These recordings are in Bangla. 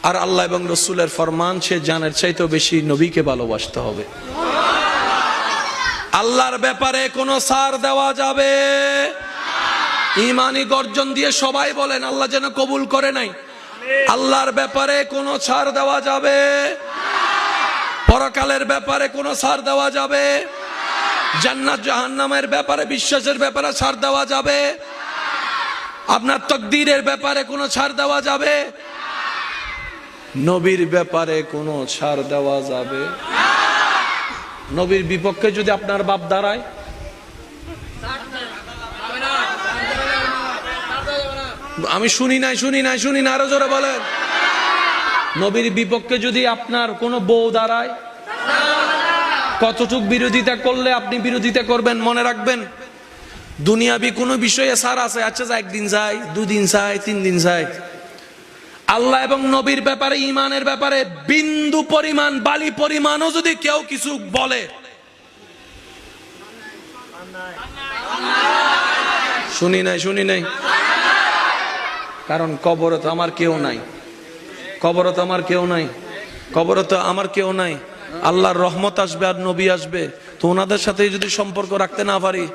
আর আল্লাহ এবং রসুলের ফরমান, সে জানের চাইতেও বেশি নবীকে ভালোবাসতে হবে। আল্লাহর ব্যাপারে কোনো ছাড় দেওয়া যাবে? ঈমানি গর্জন দিয়ে সবাই বলেন, আল্লাহ যেন কবুল করে নাই। আল্লাহর ব্যাপারে কোনো ছাড় দেওয়া যাবে? পরকালের ব্যাপারে কোনো ছাড় দেওয়া যাবে? জান্নাত জাহান্নামের ব্যাপারে, বিশ্বাসের ব্যাপারে ছাড় দেওয়া যাবে? আপনার তাকদীরের ব্যাপারে কোনো ছাড় দেওয়া যাবে? নবীর ব্যাপারে কোনো ছাড় দেওয়া যাবে? নবীর বিপক্ষে যদি আপনার বাপ দাঁড়ায়, আমি শুনি নাই, আরো জোরে বলেন। নবীর বিপক্ষে যদি আপনার কোনো বউ দাঁড়ায়, কতটুক বিরোধিতা করলে আপনি বিরোধিতা করবেন? মনে রাখবেন, দুনিয়াবি কোনো বিষয়ে ছাড় আছে, আচ্ছা একদিন যাই, দুদিন যাই, 3 দিন যাই। আল্লাহ এবং নবীর ব্যাপারে, ঈমানের ব্যাপারে বিন্দু পরিমাণ, বালি পরিমাণও যদি কেউ কিছু বলে, শুনি নাই, কারণ কবরে তো আমার কেউ নাই, কবরে তো আমার কেউ নাই। আল্লাহর রহমত আসবে আর নবী আসবে, তো ওনাদের সাথে যদি সম্পর্ক রাখতে না পারি,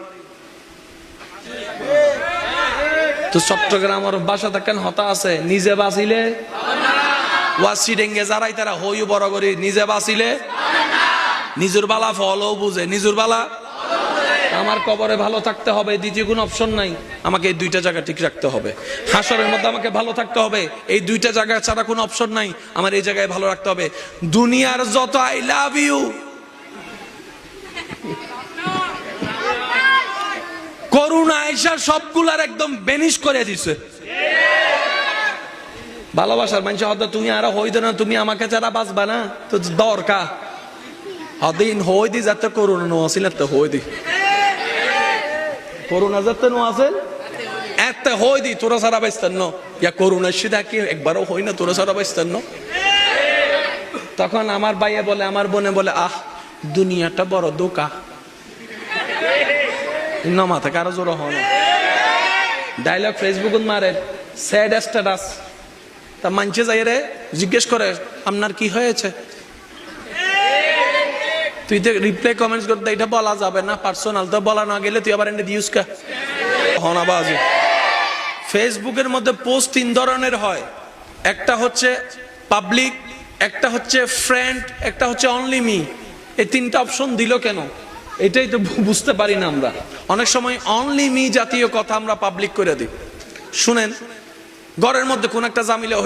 তো চট্টগ্রামের বাসা থাকেন হতা আছে, নিজে বাঁচিলে ওয়াসি ডেঙ্গে যারাই তারা হইও বড় করি, নিজে বাঁচিলে নিজের বালা ফলও বুঝে, নিজের বালা। আমার কবরে ভালো থাকতে হবে, দ্বিতীয় কোনো অপশন নাই। আমাকে এই 2টা জায়গা ঠিক রাখতে হবে। হাসরের মধ্যে আমাকে ভালো থাকতে হবে, এই 2টা জায়গা ছাড়া কোনো অপশন নাই। আমার এই জায়গায় ভালো রাখতে হবে। দুনিয়ার যত আই লাভ ইউ, করুণা আয়েশা সবগুলার একদম বেনিশ করে দিছে। ভালোবাসার মানুষ হয়তো তুমি আর হইতো না, তুমি আমাকে ছাড়া বাঁচবা না, তো দরকার হদিন হই দি যাতে করুণা নো আসিল, তো হই দি করুণা যাতে নো আসেন, এত হই দি তোরা ছাড়া বাঁচতেন না, ইয়া করুণার সিধা কি একবারও হই না তোরা ছাড়া বাঁচতেন না। তখন আমার ভাইয়ে বলে, আমার বোনে বলে, আহ দুনিয়াটা বড় দোকা, মাথা কারো জোর হন ডায়লগ ফেসবুক মারে, স্যাড স্ট্যাটাস। তা মানছে যাই রে জিজ্ঞেস করে আপনার কি হয়েছে, তুই তো রিপ্লাই কমেন্টস করতে, এটা বলা যাবে না, পার্সোনাল, তো বলা না গেলে তুই আবার এনে দিউস কা হনাবাজি। ফেসবুকের মধ্যে পোস্ট 3 ধরনের হয়, একটা হচ্ছে পাবলিক, একটা হচ্ছে ফ্রেন্ড, একটা হচ্ছে অনলি মি। এই 3টা অপশন দিল কেন, এটাই তো বুঝতে পারি না আমরা। অনেক সময় অনলি মি জাতীয় কথা আমরা পাবলিক করে দিই। শুনেন, ঘরের মধ্যে কোন একটা জামিলা